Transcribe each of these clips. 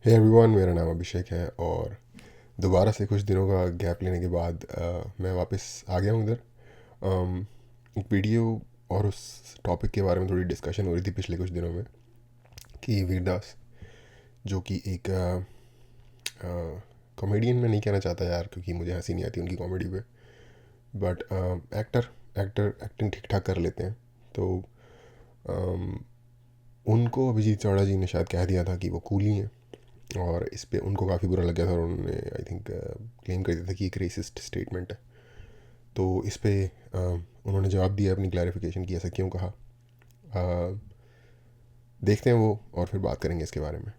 Hey everyone, मेरा नाम अभिषेक है और दोबारा से कुछ दिनों का गैप लेने के बाद मैं वापस आ गया हूँ इधर। एक वीडियो और उस टॉपिक के बारे में थोड़ी डिस्कशन हो रही थी पिछले कुछ दिनों में कि वीरदास, जो कि एक कॉमेडियन, मैं नहीं कहना चाहता यार क्योंकि मुझे हंसी नहीं आती उनकी कॉमेडी पे, बट एक्टर एक्टर एक्टिंग ठीक ठाक कर लेते हैं। तो um, उनको अभिजीत चावड़ा जी ने शायद कह दिया था कि वो कूली हैं और इस पे उनको काफ़ी बुरा लग गया था और उन्होंने आई थिंक क्लेम कर दिया था कि एक रेसिस्ट स्टेटमेंट है। तो इस पे उन्होंने जवाब दिया, अपनी क्लैरिफिकेशन की ऐसा क्यों कहा। uh, देखते हैं वो और फिर बात करेंगे इसके बारे में।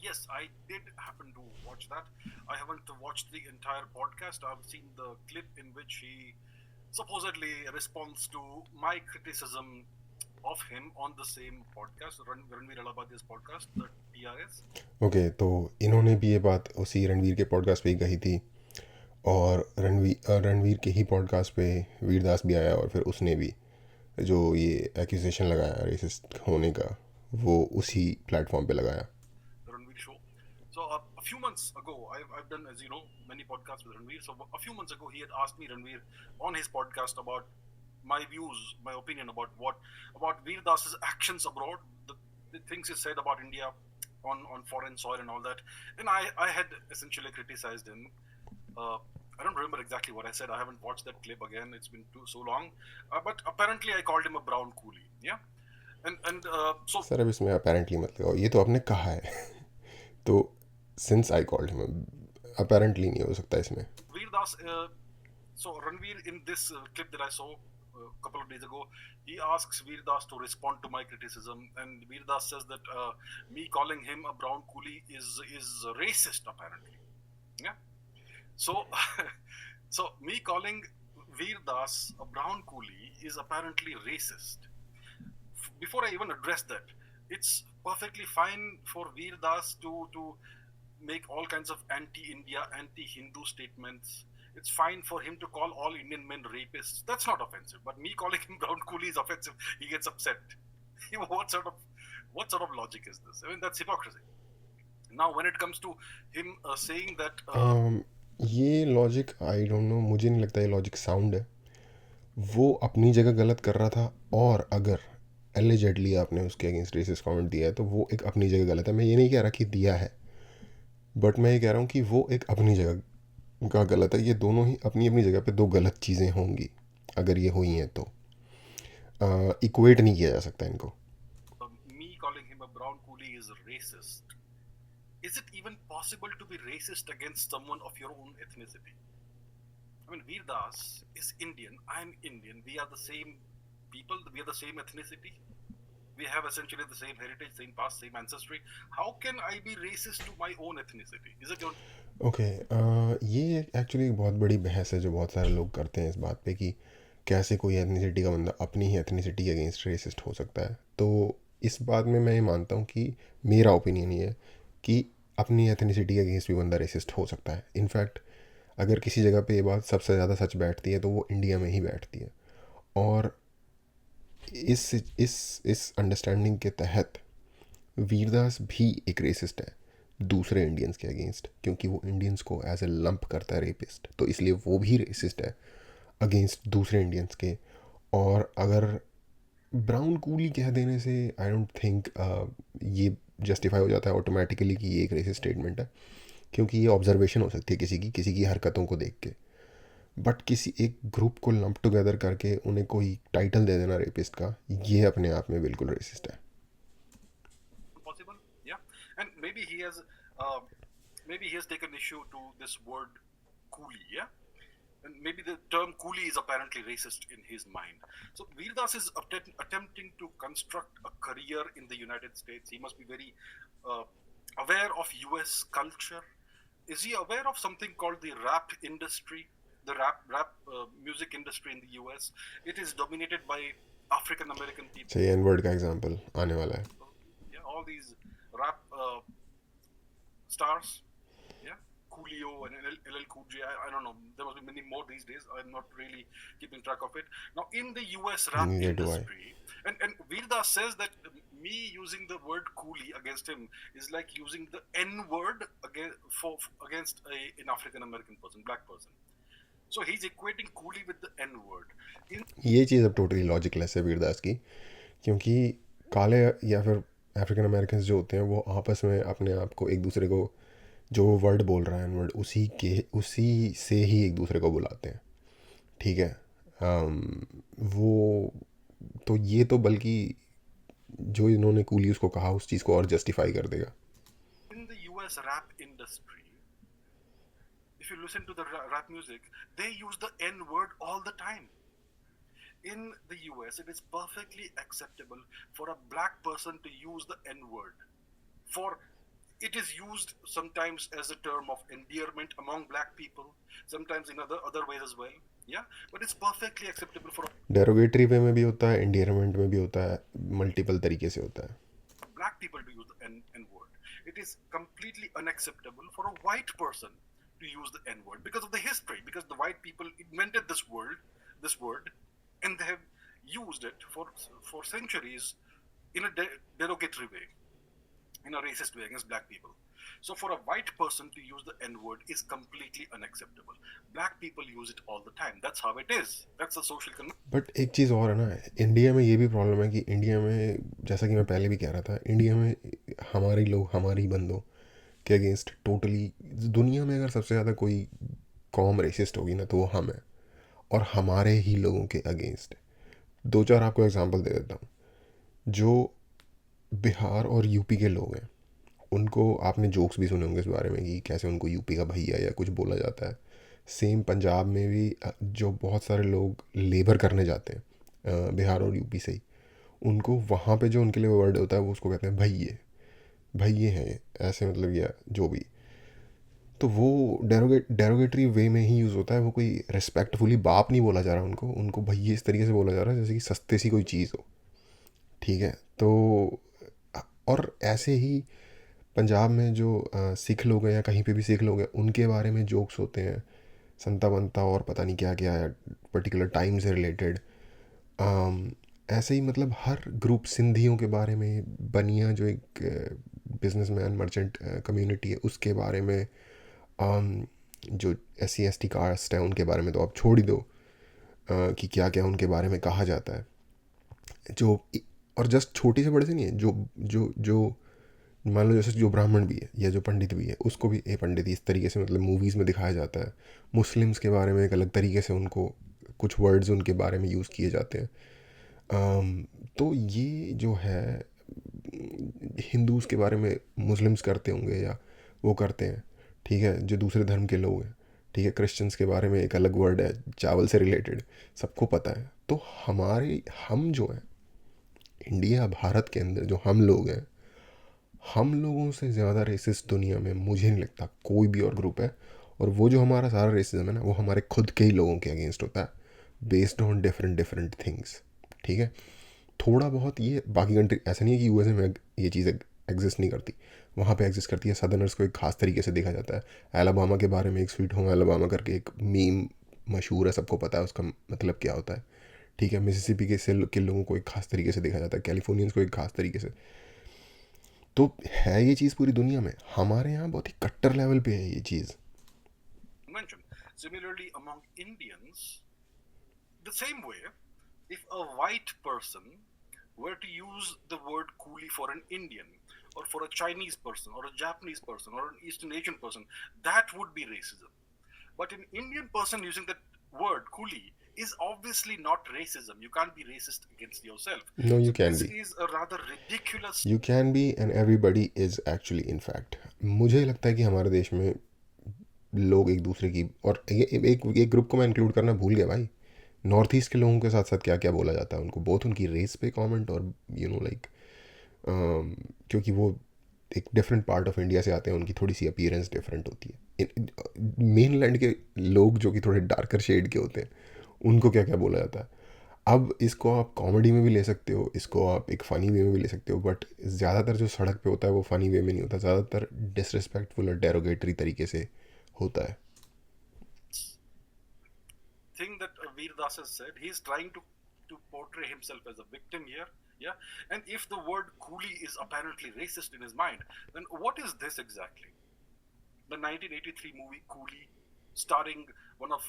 Yes, I did happen to watch that. I haven't watched the entire podcast. I've seen the clip in which he supposedly responds to my criticism of him on the same podcast, Ranveer Alabadi's podcast, the TRS. Okay, तो इन्होंने भी ये बात उसी रणवीर के podcast पे ही कही थी और रणवीर के ही पॉडकास्ट पे वीरदास भी आया और फिर उसने भी जो ये एक्यूजेशन लगाया रेसिस्ट होने का, वो उसी प्लेटफॉर्म पे लगाया। The Ranveer show. So a few months ago, I've done, as you know, many podcasts with Ranveer. So a few months ago, he had asked me, Ranveer, on his podcast about my views, my opinion about Veer Das's actions abroad, the things he said about India on foreign soil and all that. And I had essentially criticized him. I don't remember exactly what I said. I haven't watched that clip again. It's been so long. But apparently, I called him a brown coolie. Yeah, and so sir अब इसमें apparently मत लगाओ, ये तो आपने कहा है। तो since I called him, apparently नहीं हो सकता इसमें। Veer Das, so Ranveer in this clip that I saw a couple of days ago, he asks Veer Das to respond to my criticism, and Veer Das says that me calling him a brown coolie is racist apparently. Yeah. So so me calling Veer Das a brown coolie is apparently racist. Before I even address that, it's perfectly fine for Veer Das to make all kinds of anti-India, anti-Hindu statements. It's fine for him to call all Indian men rapists. That's not offensive. But me calling him brown coolie is offensive. He gets upset. what sort of logic is this? I mean, that's hypocrisy. Now, when it comes to him saying that, ये logic I don't know, मुझे नहीं लगता ये logic sound है। वो अपनी जगह गलत कर रहा था और अगर एलिजेडली आपने उसके अगेंस्ट रेसिस कमेंट दिया है तो वो एक अपनी जगह गलत है। मैं ये नहीं कह रहा कि दिया है, बट मैं ये कह रहा हूँ कि वो एक अपनी जगह का गलत है। ये दोनों ही अपनी अपनी जगह पे दो गलत चीज़ें होंगी अगर ये हुई हैं तो इक्वेट नहीं किया जा सकता इनको। me calling him a brown coolie is racist, is it even possible to be racist against someone of your own ethnicity? I mean, Veer Das is Indian. I'm Indian. We are the same people. We are the same ethnicity. We have essentially the same heritage, same past, same ancestry. How can I be racist to my own ethnicity? Is it your? Okay, ये actually एक बहुत बड़ी बहस है जो बहुत सारे लोग करते हैं इस बात पे कि कैसे कोई एथनिसिटी का बंदा अपनी ही एथनिसिटी के अगेंस्ट रेसिस्ट हो सकता है। तो इस बात में मैं ये मानता हूँ कि मेरा ओपिनियन ये है कि अपनी एथनिसिटी के अगेंस्ट भी बंदा रेसिस्ट हो सकता है। इनफैक्ट अगर किसी जगह पे ये बात सबसे ज़्यादा सच बैठती है तो वो इंडिया में ही बैठती है। और इस अंडरस्टैंडिंग के तहत वीरदास भी एक रेसिस्ट है दूसरे इंडियंस के अगेंस्ट, क्योंकि वो इंडियंस को एज ए लंप करता है रेपिस्ट, तो इसलिए वो भी रेसिस्ट है अगेंस्ट दूसरे इंडियंस के। और अगर ब्राउन कूली कह देने से आई डोंट थिंक ये जस्टिफाई हो जाता है ऑटोमेटिकली कि ये एक रेसिस्ट स्टेटमेंट है, क्योंकि ये ऑब्जर्वेशन हो सकती है किसी की हरकतों को देख के। बट किसी एक ग्रुप को लंप टुगेदर करके उन्हें कोई टाइटल दे देना रेपिस्ट का, ये अपने आप में बिल्कुल रेसिस्ट है। Possible? Yeah. And uh, maybe he has taken issue to this word coolie. Yeah. And maybe the term coolie is apparently racist in his mind. So Veerdas is attempting to construct a career in the United States. He must be very uh, aware of US culture. Is he aware of something called the rap industry, the rap music industry in the US? It is dominated by African American people. सही, N word का example आने वाला Yeah, all these rap stars, yeah, Coolio and LL Cool J. I don't know. There must be many more these days. I'm not really keeping track of it. Now, in the US rap neither do I. industry, and Veerdas says that me using the word coolie against him is like using the N word against an African American person, black person. So he's equating coolie with the N word. ये चीज़ अब totally logicless है वीरदास की, क्योंकि काले या फिर African American जो होते हैं वो आपस में अपने आप को एक दूसरे को जो वर्ड बोल रहा है वर्ड उसी से ही एक दूसरे को बुलाते हैं, ठीक है। वो तो ये तो बल्कि जो इन्होंने कूली उसको कहा उस चीज़ को और जस्टिफाई कर देगा। In the US rap industry, if you listen to the rap music, they use the N word all the time. In the US, it is perfectly acceptable for a black person to use the N word. It is used sometimes as a term of endearment among black people, sometimes in other ways as well. Yeah, but it's perfectly acceptable for derogatory way में भी होता है, एंडियरमेंट में भी होता है, multiple तरीके से होता है। black people to use the N word. It is completely unacceptable for a white person to use the N word because of the history, because the white people invented this word, and they have used it for centuries in a derogatory way, in a racist way against black people. So for a white person to use the N word is completely unacceptable. Black people use it all the time. That's how it is. That's a social convention. But एक चीज़ और है ना, India में ये भी problem है कि India में, जैसा कि मैं पहले भी कह रहा था, इंडिया में हमारे लोग हमारी बंदों के अगेंस्ट टोटली, दुनिया में अगर सबसे ज़्यादा कोई कॉम रेसिस्ट होगी ना तो वो हम हैं, और हमारे ही लोगों के अगेंस्ट। दो चार आपको एग्जांपल दे देता हूँ। जो बिहार और यूपी के लोग हैं उनको आपने जोक्स भी सुने होंगे इस बारे में कि कैसे उनको यूपी का भैया या कुछ बोला जाता है। सेम पंजाब में भी जो बहुत सारे लोग लेबर करने जाते हैं बिहार और यूपी से ही, उनको वहाँ पे जो उनके लिए वर्ड होता है वो उसको कहते हैं भैये, भैये हैं ऐसे, मतलब या जो भी। तो वो डेरोगेटरी वे में ही यूज़ होता है, वो कोई रिस्पेक्टफुली बाप नहीं बोला जा रहा उनको, उनको भैये इस तरीके से बोला जा रहा है जैसे कि सस्ते सी कोई चीज़ हो, ठीक है। तो और ऐसे ही पंजाब में जो सिख लोग हैं या कहीं पे भी सिख लोग हैं उनके बारे में जोक्स होते हैं, संता बनता और पता नहीं क्या क्या है, पर्टिकुलर टाइम से रिलेटेड। ऐसे ही मतलब हर ग्रुप, सिंधियों के बारे में, बनिया जो एक बिजनेसमैन मर्चेंट कम्युनिटी है उसके बारे में, जो SC ST कास्ट है उनके बारे में तो आप छोड़ ही दो कि क्या क्या उनके बारे में कहा जाता है। जो और जस्ट छोटे से बड़े से नहीं है, जो जो जो मान लो जैसे जो ब्राह्मण भी है या जो पंडित भी है उसको भी पंडित इस तरीके से मतलब मूवीज़ में दिखाया जाता है। मुस्लिम्स के बारे में एक अलग तरीके से उनको कुछ वर्ड्स उनके बारे में यूज़ किए जाते हैं। तो ये जो है हिंदूज़ के बारे में मुस्लिम्स करते होंगे या वो करते हैं, ठीक है, जो दूसरे धर्म के लोग हैं, ठीक है। क्रिश्चियंस के बारे में एक अलग वर्ड है चावल से रिलेटेड, सबको पता है। तो हम जो हैं इंडिया भारत के अंदर जो हम लोग हैं, हम लोगों से ज़्यादा रेसिस्ट दुनिया में मुझे नहीं लगता कोई भी और ग्रुप है। और वो जो हमारा सारा रेसिज्म है ना वो हमारे खुद के ही लोगों के अगेंस्ट होता है, बेस्ड ऑन डिफरेंट थिंग्स, ठीक है। थोड़ा बहुत ये बाकी कंट्री, ऐसा नहीं है कि USA में ये चीज़ एग्जिस्ट नहीं करती, वहाँ पे एग्जिस्ट करती है। सदर्नर्स को एक ख़ास तरीके से देखा जाता है। एलाबामा के बारे में एक स्वीट होम एलाबामा करके एक मीम मशहूर है, सबको पता है उसका मतलब क्या होता है, ठीक है। मिसिसिपी के लोगों को एक ख़ास तरीके से देखा जाता है, कैलिफोर्नियंस को एक ख़ास तरीके से। तो है ये चीज़ पूरी दुनिया में, हमारे यहाँ बहुत ही कट्टर लेवल पे है ये चीज़। Similarly, among Indians, the same way, if a white person were to use the word coolie for an Indian or for a Chinese person or a Japanese person or an Eastern Asian person, that would be racism. But an Indian person using that word coolie is obviously not racism. You can't be racist against yourself. No, you can this be. is a rather ridiculous. You can be and everybody is actually in fact. मुझे लगता है कि हमारे देश में लोग एक दूसरे की, और एक ग्रुप को मैं इंक्लूड करना भूल गया भाई, नॉर्थ ईस्ट के लोगों के साथ साथ क्या क्या बोला जाता है उनको, बहुत उनकी रेस पे कमेंट और लाइक क्योंकि वो एक डिफरेंट पार्ट ऑफ इंडिया से आते हैं, उनकी थोड़ी सी अपीयरेंस डिफरेंट होती है। मेन लैंड के लोग जो कि थोड़े डार्कर शेड के होते हैं उनको क्या क्या बोला जाता है। अब इसको आप कॉमेडी में भी ले सकते हो, इसको आप एक फ़नी वे में भी ले सकते हो, बट ज़्यादातर जो सड़क पे होता है वो फ़नी वे में नहीं होता, ज़्यादातर डिसरिस्पेक्टफुल और डेरोगेटरी तरीके से होता है. thing that Veer Das has said, he's trying to portray himself as a victim here. Yeah. And if the word coolie is apparently racist in his mind, then what is this exactly? The 1983 movie Coolie, starring one of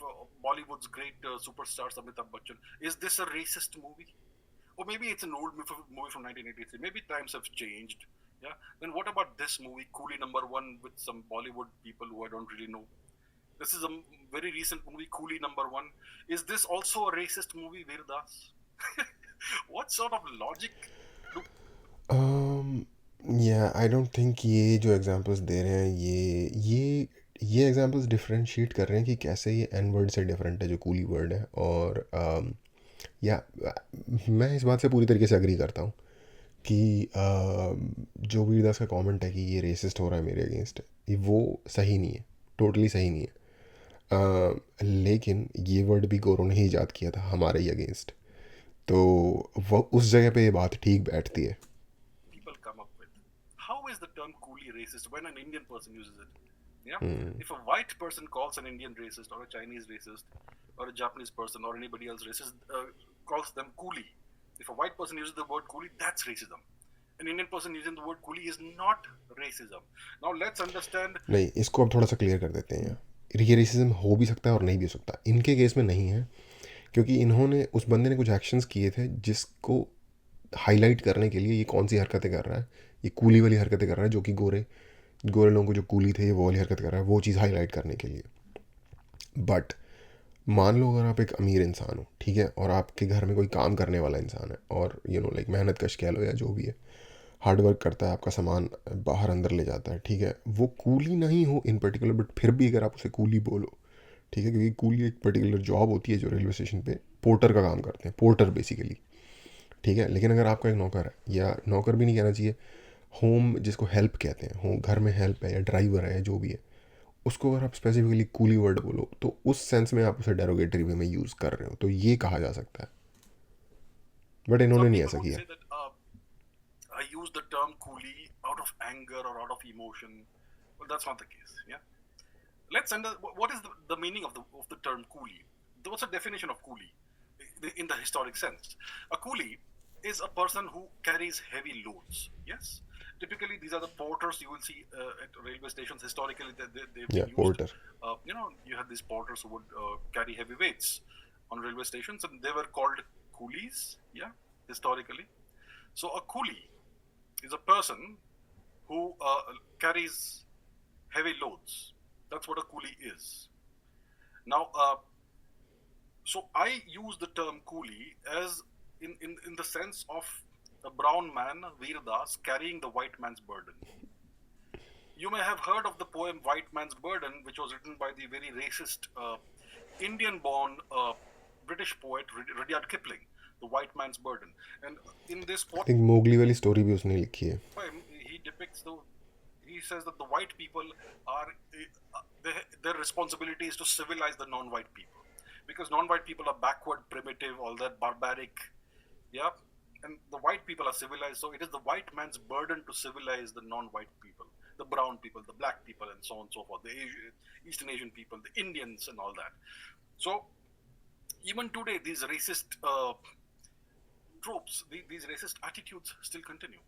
Bollywood's great superstars, Amitabh Bachchan. Is this a racist movie? Or maybe it's an old movie from 1983. Maybe times have changed. Yeah. Then what about this movie, Coolie number one, with some Bollywood people who I don't really know? This is a very recent movie, Coolie number one. Is this also a racist movie, Veerdas? What sort of logic do या I don't think ये जो examples दे रहे हैं ये examples differentiate कर रहे हैं कि कैसे ये एन वर्ड से डिफरेंट है जो कूली वर्ड है. और या मैं इस बात से पूरी तरीके से एग्री करता हूँ कि जो वीरदास का कमेंट है कि ये रेसिस्ट हो रहा है मेरे अगेंस्ट, वो सही नहीं है, टोटली सही नहीं है. लेकिन ये वर्ड भी गोरों ने ही ईजाद किया था हमारे ही अगेंस्ट, तो वो उस जगह पे ये बात ठीक बैठती है. people come up with? How is the term coolie racist when an Indian person uses it? Yeah. If a white person calls an Indian racist or a Chinese racist or a Japanese person or anybody else racist, calls them coolie. If a white person uses the word coolie, that's racism. An Indian person using the word coolie is not racism. Now let's understand. नहीं, इसको अब थोड़ा सा clear कर देते हैं. ये racism हो भी सकता है और नहीं भी हो सकता. इनके केस में नहीं है, क्योंकि इन्होंने, उस बंदे ने कुछ एक्शंस किए थे जिसको हाईलाइट करने के लिए ये कौन सी हरकतें कर रहा है, ये कूली वाली हरकतें कर रहा है, जो कि गोरे लोगों को जो कूली थे ये वो वाली हरकत कर रहा है, वो चीज़ हाईलाइट करने के लिए. बट मान लो अगर आप एक अमीर इंसान हो, ठीक है, और आपके घर में कोई काम करने वाला इंसान है और लाइक मेहनत कश कह लो या जो भी है, हार्ड वर्क करता है, आपका सामान बाहर अंदर ले जाता है, ठीक है, वो कूली नहीं हो इन पर्टिकुलर, बट फिर भी अगर आप उसे कूली बोलो, ठीक है, क्योंकि कूली एक पर्टिकुलर जॉब होती है जो रेलवे स्टेशन पे पोर्टर का काम करते हैं, पोर्टर बेसिकली, ठीक है. लेकिन अगर आपका एक नौकर है, या नौकर भी नहीं कहना चाहिए, होम जिसको हेल्प कहते हैं, होम घर में हेल्प है या ड्राइवर है या जो भी है, उसको अगर आप स्पेसिफिकली कूली वर्ड बोलो तो उस सेंस में आप उसे डेरोगेटरी वे में यूज़ कर रहे हो, तो ये कहा जा सकता है. बट इन्होंने Some नहीं people ऐसा would किया. say that I use the term coolie out of anger or out of emotion. Well, that's not the case. Yeah. Let's what is the meaning of the term coolie? What's the definition of coolie in the historic sense? A coolie is a person who carries heavy loads. Yes. Typically, these are the porters you will see at railway stations. Historically, they've या been used. Porter. You had these porters who would carry heavy weights on railway stations, and they were called coolies. Yeah, historically. So a coolie is a person who carries heavy loads. That's what a coolie is. Now, so I use the term coolie as in the sense of a brown man, Veer Das, carrying the white man's burden. You may have heard of the poem White Man's Burden, which was written by the very racist Indian-born British poet Rudyard Kipling, The White Man's Burden. And in this I think Mowgli वाली story भी उसने लिखी है. poem, he says that the white people are, their responsibility is to civilize the non-white people. Because non-white people are backward, primitive, all that barbaric, yeah? And the white people are civilized, so it is the white man's burden to civilize the non-white people, the brown people, the black people, and so on and so forth, the Eastern Asian people, the Indians, and all that. So even today, these racist tropes, these racist attitudes still continue.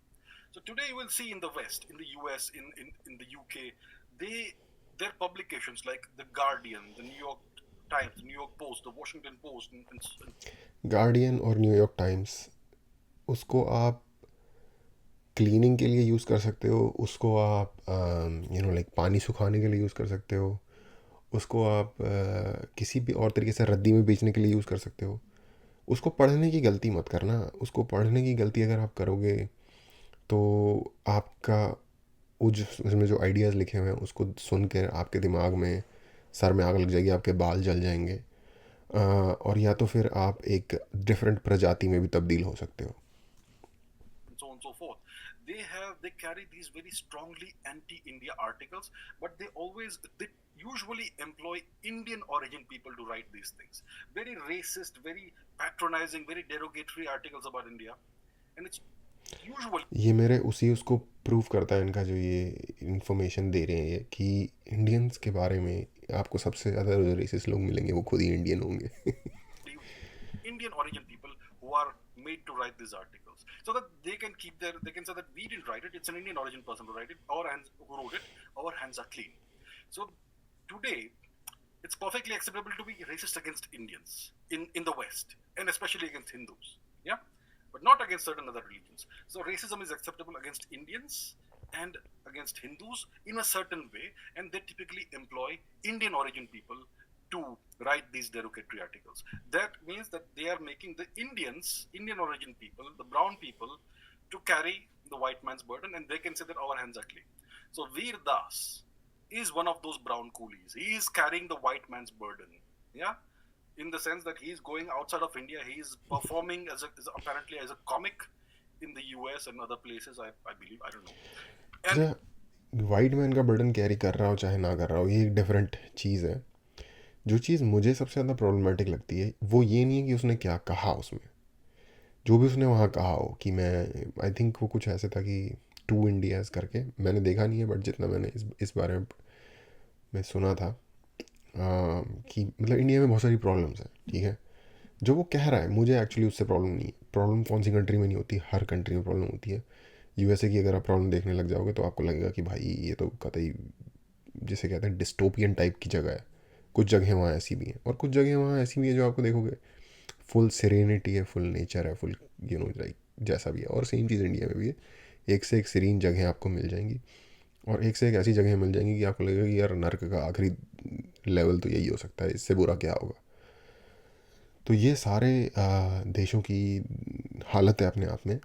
So today you will see in the West, in the US, in the UK, their publications like The Guardian, the New York Times, the New York Post, the Washington Post, and guardian और New York times, उसको आप cleaning के लिए use कर सकते हो, उसको आप लाइक पानी सुखाने के लिए यूज़ कर सकते हो, उसको आप किसी भी और तरीके से रद्दी में बेचने के लिए यूज़ कर सकते हो. उसको पढ़ने की गलती मत करना. उसको पढ़ने की गलती अगर आप करोगे तो आपका उसमें जो आइडियाज़ लिखे हुए हैं उसको सुन के आपके दिमाग में, सर में आग लग जाएगी, आपके बाल जल जाएंगे, और या तो फिर आप एक डिफरेंट प्रजाति में भी तब्दील हो सकते हो. so on and so forth. They carry these very strongly anti-India articles, but they usually employ Indian origin people to write these things. Very racist, very patronizing, very derogatory articles about India, and it's usually ये मेरे उसको prove करता है इनका जो ये information दे रहे हैं ये, कि इंडियंस के बारे में आपको सबसे ज़्यादा जो रेसिस्ट लोग मिलेंगे वो खुद ही इंडियन होंगे. Indian origin people who are made to write these articles, so that they can they can say that we didn't write it, it's an Indian origin person who wrote it, who wrote it, our hands are clean. So today, it's perfectly acceptable to be racist against Indians in the West, and especially against Hindus, yeah, but not against certain other religions. So racism is acceptable against Indians and against Hindus in a certain way, and they typically employ Indian origin people to write these derogatory articles. That means that they are making the Indian origin people, the brown people, to carry the white man's burden, and they can say that our hands are clean. So Veer Das is one of those brown coolies. He is carrying the white man's burden, yeah, in the sense that he is going outside of India. He is performing apparently as a comic in the US and other places. I believe, I don't know. And अच्छा, white man का burden carry कर रहा हो चाहे ना कर रहा हो, ये एक डिफरेंट चीज़ है. जो चीज़ मुझे सबसे ज़्यादा प्रॉब्लमेटिक लगती है वो ये नहीं है कि उसने क्या कहा उसमें, जो भी उसने वहाँ कहा हो कि मैं, आई थिंक वो कुछ ऐसे था कि 2 इंडियाज़ करके, मैंने देखा नहीं है बट जितना मैंने इस बारे में सुना था कि मतलब इंडिया में बहुत सारी प्रॉब्लम्स हैं, ठीक है. जो वो कह रहा है मुझे एक्चुअली उससे प्रॉब्लम नहीं है. प्रॉब्लम कौन सी कंट्री में नहीं होती, हर कंट्री में प्रॉब्लम होती है. यूएसए की अगर आप प्रॉब्लम देखने लग जाओगे तो आपको लगेगा कि भाई ये तो कतई जिसे कहते हैं डिस्टोपियन टाइप की जगह है. कुछ जगह वहाँ ऐसी भी हैं और कुछ जगह वहाँ ऐसी भी है जो आपको देखोगे फुल सेरेनिटी है, फुल नेचर है, फुल लाइक जैसा भी है. और सेम चीज़ इंडिया में भी है. एक से एक सीरीन जगह आपको मिल जाएंगी और एक से एक ऐसी जगह मिल जाएंगी कि आपको लगेगा कि यार नर्क का आखिरी लेवल तो यही हो सकता है, इससे बुरा क्या होगा. तो ये सारे देशों की हालत है अपने आप में.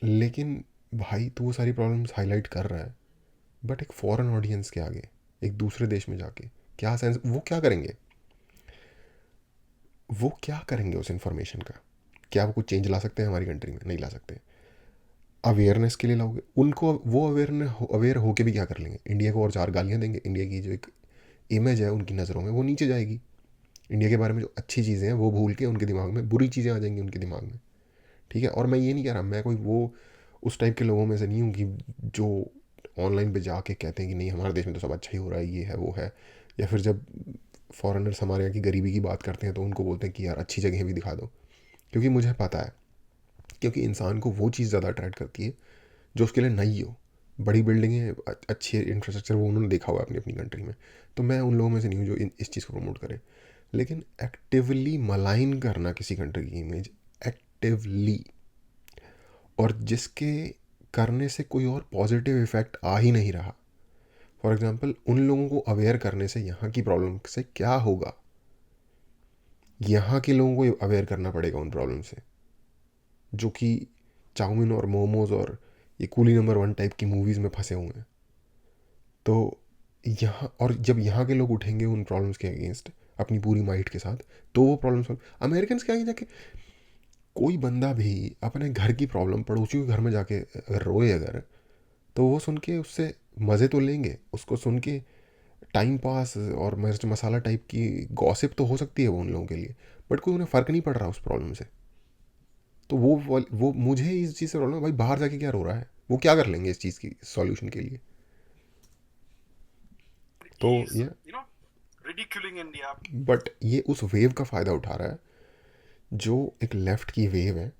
लेकिन भाई तो वो सारी प्रॉब्लम्स हाईलाइट कर रहा है बट एक फॉरेन ऑडियंस के आगे, एक दूसरे देश में जाके क्या सेंस, वो क्या करेंगे, वो क्या करेंगे उस इन्फॉर्मेशन का. क्या वो कुछ चेंज ला सकते हैं हमारी कंट्री में? नहीं ला सकते. अवेयरनेस के लिए लाओगे उनको, वो अवेयर होके भी क्या कर लेंगे? इंडिया को और 4 गालियाँ देंगे. इंडिया की जो एक इमेज है उनकी नज़रों में वो नीचे जाएगी. इंडिया के बारे में जो अच्छी चीज़ें हैं वो भूल के उनके दिमाग में बुरी चीज़ें आ जाएंगी उनके दिमाग में, ठीक है. और मैं ये नहीं कह रहा मैं कोई वो उस टाइप के लोगों में से नहीं हूँ कि जो ऑनलाइन पे जाके कहते हैं कि नहीं हमारे देश में तो सब अच्छा ही हो रहा है, ये है वो है. या फिर जब फॉरेनर्स हमारे यहाँ की गरीबी की बात करते हैं तो उनको बोलते हैं कि यार अच्छी जगह भी दिखा दो. क्योंकि मुझे पता है, क्योंकि इंसान को वो चीज़ ज़्यादा अट्रैक्ट करती है जो उसके लिए नई हो. बड़ी बिल्डिंगें, अच्छी इंफ्रास्ट्रक्चर वो उन्होंने देखा हुआ है अपनी अपनी कंट्री में. तो मैं उन लोगों में से नहीं हूँ जो इस चीज़ को प्रमोट करे. लेकिन एक्टिवली मलाइन करना किसी कंट्री की इमेज, एक्टिवली, और जिसके करने से कोई और पॉजिटिव इफ़ेक्ट आ ही नहीं रहा. फॉर एग्ज़ाम्पल उन लोगों को अवेयर करने से यहाँ की प्रॉब्लम से क्या होगा. यहाँ के लोगों को अवेयर करना पड़ेगा उन प्रॉब्लम से जो कि चाउमीन और मोमोज़ और ये कूली नंबर 1 टाइप की मूवीज़ में फंसे हुए हैं. तो यहाँ, और जब यहाँ के लोग उठेंगे उन प्रॉब्लम्स के अगेंस्ट अपनी पूरी माइट के साथ, तो वो प्रॉब्लम सॉल्व. अमेरिकन के आगे जाके कोई बंदा भी अपने घर की प्रॉब्लम पड़ोसियों के घर में जाके अगर रोए अगर, तो वो सुन के उससे मज़े तो लेंगे, उसको सुन के टाइम पास और मिर्च मसाला टाइप की गॉसिप तो हो सकती है वो उन लोगों के लिए, बट कोई उन्हें फ़र्क नहीं पड़ रहा उस प्रॉब्लम से. तो वो मुझे इस चीज़ से प्रॉब्लम है. भाई बाहर जाके क्या रो रहा है, वो क्या कर लेंगे इस चीज़ की सॉल्यूशन के लिए. तो he's, ये ridiculing India. बट ये उस वेव का फ़ायदा उठा रहा है जो एक लेफ़्ट की वेव है,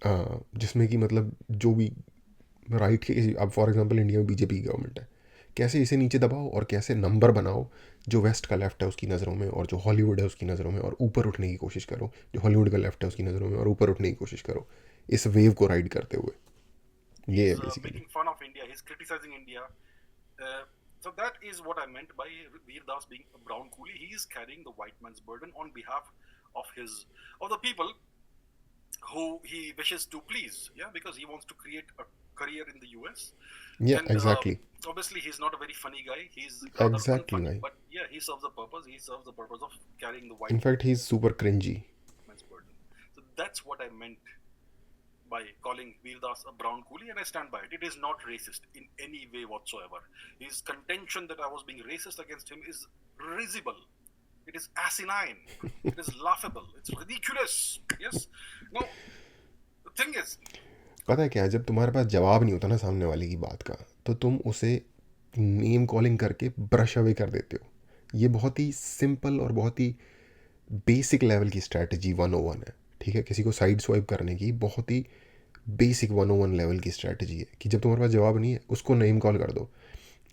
जिसमें कि मतलब जो भी राइट के किसी, अब फॉर एग्जांपल इंडिया में बीजेपी की गवर्नमेंट है, कैसे इसे नीचे दबाओ और कैसे नंबर बनाओ जो वेस्ट का लेफ्ट है उसकी नज़रों में और जो हॉलीवुड है उसकी नज़रों में, और ऊपर उठने की कोशिश करो. जो हॉलीवुड का लेफ्ट है उसकी नज़रों में और ऊपर उठने की कोशिश करो इस वेव को राइड करते हुए. ये है He's basically. making fun of India. He's criticizing India. So that is what I meant by Veer Das being a brown coolie. He is carrying the white man's burden on behalf of the people who he wishes to please. Yeah, because he wants to create a career in the US. Yeah, And exactly. obviously, he's not a very funny guy. He's rather Exactly, unfunny. भाई. But yeah, he serves the purpose. He serves the purpose of carrying the white In fact, he's super cringy. man's burden. So that's what I meant by calling Veer Das a brown coolie, and I stand by it. It is not racist in any way whatsoever. His contention that I was being racist against him is risible. It is asinine. It is laughable. It's ridiculous. Yes. Now, the thing is, पता है क्या है, जब तुम्हारे पास जवाब नहीं होता ना सामने वाले की बात का, तो तुम उसे नेम कॉलिंग करके ब्रश अवे कर देते हो। ये बहुत ही सिंपल और बहुत ही बेसिक लेवल की स्ट्रैटेजी 101 है। ठीक है, किसी को साइड स्वाइप करने की बहुत ही बेसिक 101 लेवल की स्ट्रैटेजी है कि जब तुम्हारे पास जवाब नहीं है उसको नेम कॉल कर दो।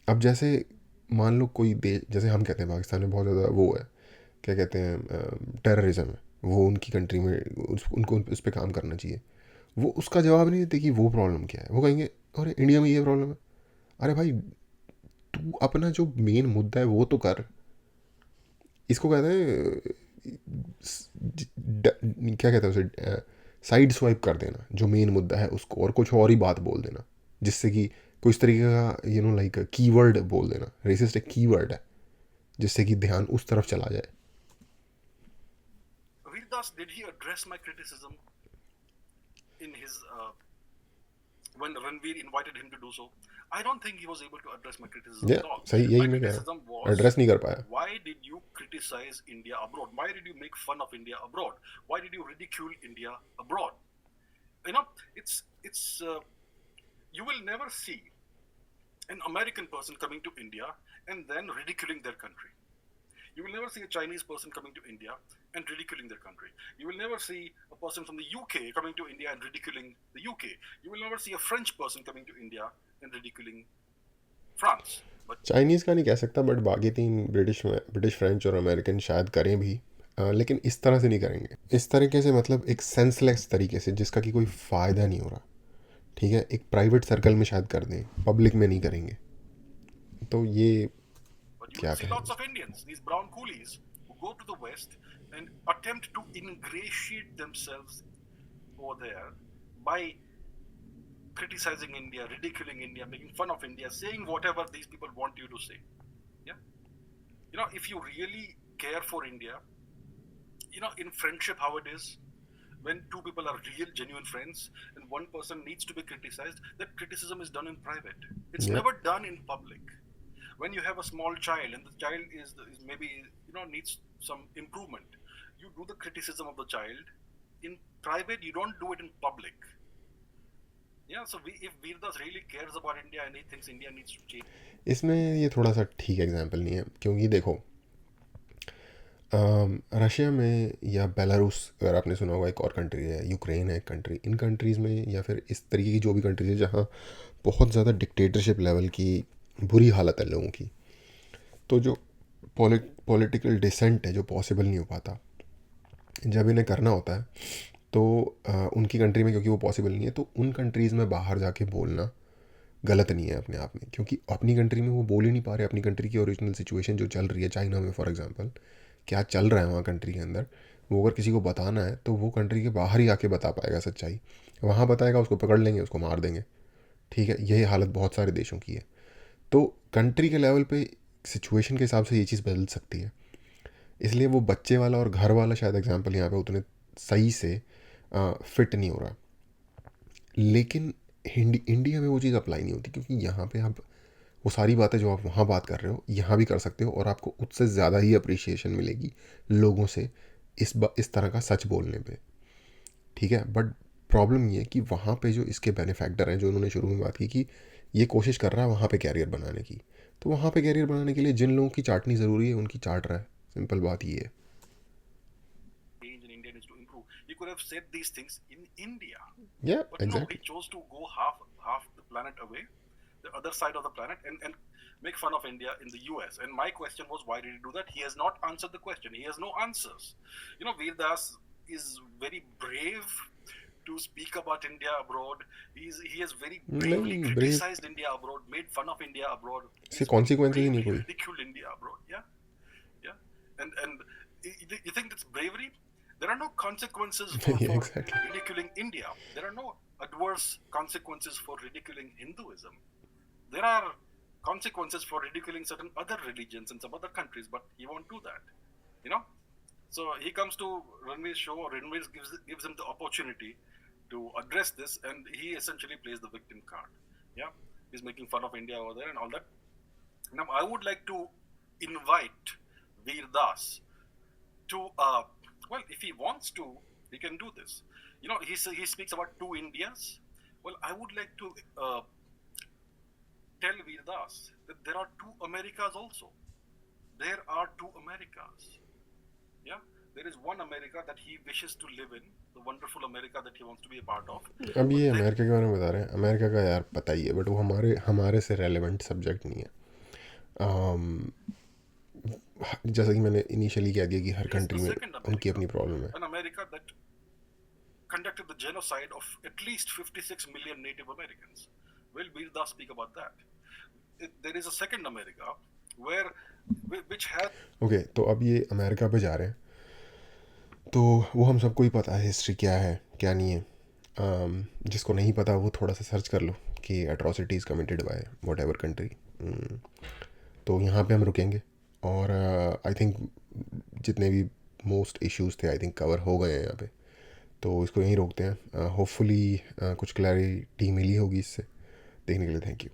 अब जैसे मान लो कोई देश, जैसे हम कहते हैं पाकिस्तान में बहुत ज़्यादा वो है, क्या कहते हैं, टेररिज्म है, वो उनकी कंट्री में उनको उस पर काम करना चाहिए। वो उसका जवाब नहीं देते कि वो प्रॉब्लम क्या है, वो कहेंगे अरे इंडिया में ये प्रॉब्लम है। अरे भाई, तू अपना जो मेन मुद्दा है वो तो कर। इसको कहते हैं क्या कहते हैं उसे, साइड स्वाइप कर देना जो मेन मुद्दा है उसको, और कुछ और ही बात बोल देना जिससे कि कुछ तरीके का लाइक कीवर्ड बोल देना। रेसिस्ट एक कीवर्ड है जिससे कि ध्यान उस तरफ चला जाए। Veerdas, did he address my criticism in his when Ranveer invited him to do so? I don't think he was able to address my criticism या at all. सही, My यही मैं कह रहा criticism हूँ, was, एड्रेस नहीं कर पाया। why did you criticize India abroad? Why did you make fun of India abroad? Why did you ridicule India abroad? You know, it's you will never see an American person coming to India and then ridiculing their country. You will never see a Chinese person coming to India and ridiculing their country. You will never see a person from the UK coming to India and ridiculing the UK. You will never see a French person coming to India and ridiculing France. But Chinese का नहीं कह सकता, but बाकी तीन British French और American शायद करें भी, लेकिन इस तरह से नहीं करेंगे। इस तरीके से मतलब एक सेंसलेस तरीके से जिसका कि कोई फ़ायदा नहीं हो रहा। ठीक है, एक प्राइवेट सर्कल में शायद कर दें, पब्लिक में नहीं करेंगे। तो ये you will क्या see कहें। lots of Indians, these brown coolies, who go to the West and attempt to ingratiate themselves over there by criticizing India, ridiculing India, making fun of India, saying whatever these people want you to say. Yeah. You know, if you really care for India, you know, in friendship, how it is, when two people are real, genuine friends, and one person needs to be criticized, that criticism is done in private. It's या never done in public. When you have a small child and the child is maybe, you know, needs some improvement, you do the criticism of the child in private. You don't do it in public. Yeah. So if Veerdas really cares about India and he thinks India needs to change, इसमें ये थोड़ा सा ठीक example नहीं है, क्योंकि देखो Russia में या बेलारूस, अगर आपने सुना होगा, एक और कंट्री है, यूक्रेन है एक कंट्री। इन कंट्रीज़ में या फिर इस तरीके की जो भी कंट्रीज है जहाँ बहुत ज़्यादा डिक्टेटरशिप लेवल की बुरी हालत है लोगों की, तो जो पॉलिटिकल डिसेंट है जो पॉसिबल नहीं हो पाता, जब इन्हें करना होता है तो उनकी कंट्री में क्योंकि वो पॉसिबल नहीं है, तो उन कंट्रीज़ में बाहर जाके बोलना गलत नहीं है अपने आप में, क्योंकि अपनी कंट्री में वो बोल ही नहीं पा रहे। अपनी कंट्री की ओरिजिनल सिचुएशन जो चल रही है चाइना में फॉर एग्जांपल, क्या चल रहा है वहाँ कंट्री के अंदर, वो अगर किसी को बताना है तो वो कंट्री के बाहर ही आके बता पाएगा सच्चाई। वहाँ बताएगा उसको पकड़ लेंगे, उसको मार देंगे। ठीक है, यही हालत बहुत सारे देशों की है। तो कंट्री के लेवल पे सिचुएशन के हिसाब से ये चीज़ बदल सकती है। इसलिए वो बच्चे वाला और घर वाला शायद एग्जांपल यहाँ पे उतने सही से फिट नहीं हो रहा। लेकिन इंडिया में वो चीज़ अप्लाई नहीं होती, क्योंकि यहाँ पे आप वो सारी बातें जो आप वहाँ बात कर रहे हो यहाँ भी कर सकते हो, और आपको उससे ज़्यादा ही अप्रिसिएशन मिलेगी लोगों से इस तरह का सच बोलने पे। ठीक है, बट प्रॉब्लम ये है कि वहाँ पे जो इसके बेनिफैक्टर हैं, जो उन्होंने शुरू में बात की कि ये कोशिश कर रहा है वहाँ पे कैरियर बनाने की, तो वहाँ पे कैरियर बनाने के लिए जिन लोगों की चाटनी ज़रूरी है उनकी चाट रहा है। सिंपल बात ये है। change in India needs to improve. He could have said these things in India, या but no, he exactly. chose to go half the planet away, the other side of the planet, and make fun of India in the US. And my question was, why did he do that? He has not answered the question. He has no answers. You know, Veerdas is very brave to speak about India abroad. He has very bravely नहीं brave, criticized India abroad, made fun of India abroad. इससे He's consequences ही नहीं bravely कोई। ridiculed India abroad. Yeah, yeah. And you think that's bravery? There are no consequences for exactly. ridiculing India. There are no adverse consequences for ridiculing Hinduism. There are consequences for ridiculing certain other religions in some other countries, but he won't do that. You know? So he comes to Ranveer's show, Ranveer gives him the opportunity to address this, and he essentially plays the victim card. Yeah? He's making fun of India over there and all that. Now, I would like to invite Veer Das to, well, if he wants to, he can do this. You know, he speaks about two Indias. Well, I would like to tell Veer Das that there are two Americas also. There are two Americas. Yeah, there is one America that he wishes to live in, the wonderful America that he wants to be a part of. अब ये But then, America के बारे में बता रहे हैं, America का यार पता ही है, बट वो हमारे हमारे से रेलेवेंट सब्जेक्ट नहीं है. जैसा कि मैंने इनिशियली कह दिया कि हर there is कंट्री a में second उनकी America, अपनी प्रॉब्लम है. an America that conducted the genocide of at least 56 million Native Americans. Will Veer Das speak about that? There is a second America where which has okay, तो अब ये America पे जा रहे हैं, तो वो हम सबको ही पता है हिस्ट्री क्या है क्या नहीं है. जिसको नहीं पता वो थोड़ा सा सर्च कर लो कि atrocities committed by what ever country. तो यहाँ पे हम रुकेंगे, और आई थिंक जितने भी मोस्ट इश्यूज़ थे आई थिंक कवर हो गए हैं यहाँ पे, तो इसको यहीं रोकते हैं. होपफुली कुछ क्लैरिटी मिली होगी इससे. देखने के लिए थैंक यू.